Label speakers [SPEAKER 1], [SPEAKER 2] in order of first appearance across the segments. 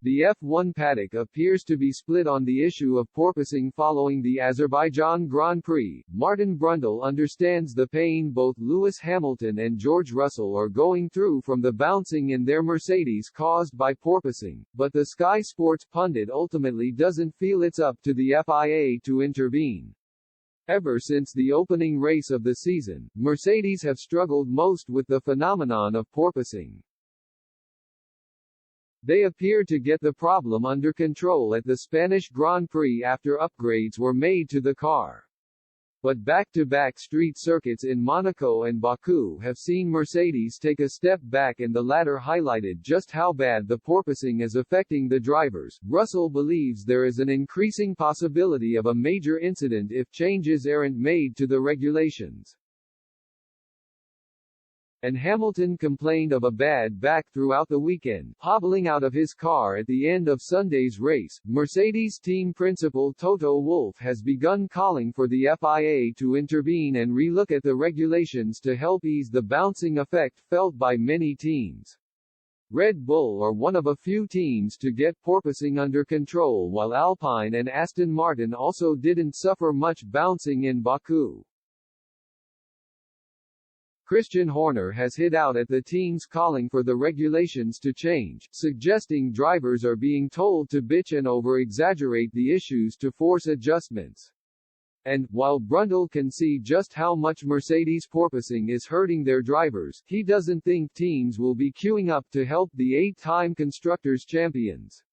[SPEAKER 1] The F1 paddock appears to be split on the issue of porpoising following the Azerbaijan Grand Prix. Martin Brundle understands the pain both Lewis Hamilton and George Russell are going through from the bouncing in their Mercedes caused by porpoising, but the Sky Sports pundit ultimately doesn't feel it's up to the FIA to intervene. Ever since the opening race of the season, Mercedes have struggled most with the phenomenon of porpoising. They appeared to get the problem under control at the Spanish Grand Prix after upgrades were made to the car. But back-to-back street circuits in Monaco and Baku have seen Mercedes take a step back, and the latter highlighted just how bad the porpoising is affecting the drivers. Russell believes there is an increasing possibility of a major incident if changes aren't made to the regulations. And Hamilton complained of a bad back throughout the weekend, hobbling out of his car at the end of Sunday's race. Mercedes team principal Toto Wolff has begun calling for the FIA to intervene and relook at the regulations to help ease the bouncing effect felt by many teams. Red Bull are one of a few teams to get porpoising under control, while Alpine and Aston Martin also didn't suffer much bouncing in Baku. Christian Horner has hit out at the teams calling for the regulations to change, suggesting drivers are being told to bitch and over-exaggerate the issues to force adjustments. And, while Brundle can see just how much Mercedes porpoising is hurting their drivers, he doesn't think teams will be queuing up to help the 8-time Constructors' champions.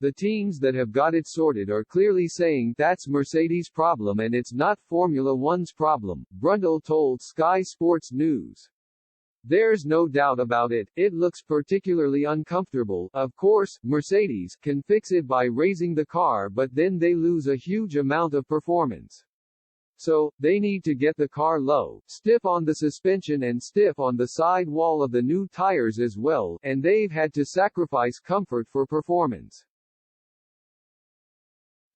[SPEAKER 1] The teams that have got it sorted are clearly saying that's Mercedes' problem and it's not Formula One's problem, Brundle told Sky Sports News. There's no doubt about it, it looks particularly uncomfortable. Of course, Mercedes can fix it by raising the car, but then they lose a huge amount of performance. So, they need to get the car low, stiff on the suspension and stiff on the side wall of the new tires as well, and they've had to sacrifice comfort for performance.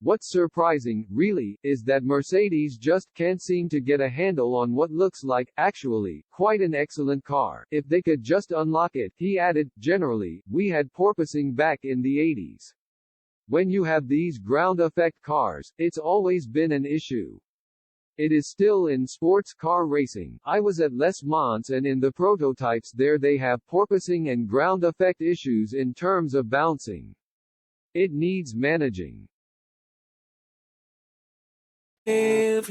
[SPEAKER 1] What's surprising, really, is that Mercedes just can't seem to get a handle on what looks like, actually, quite an excellent car. If they could just unlock it, he added. Generally, we had porpoising back in the 80s. When you have these ground effect cars, it's always been an issue. It is still in sports car racing. I was at Les Mans, and in the prototypes there they have porpoising and ground effect issues in terms of bouncing. It needs managing.
[SPEAKER 2] If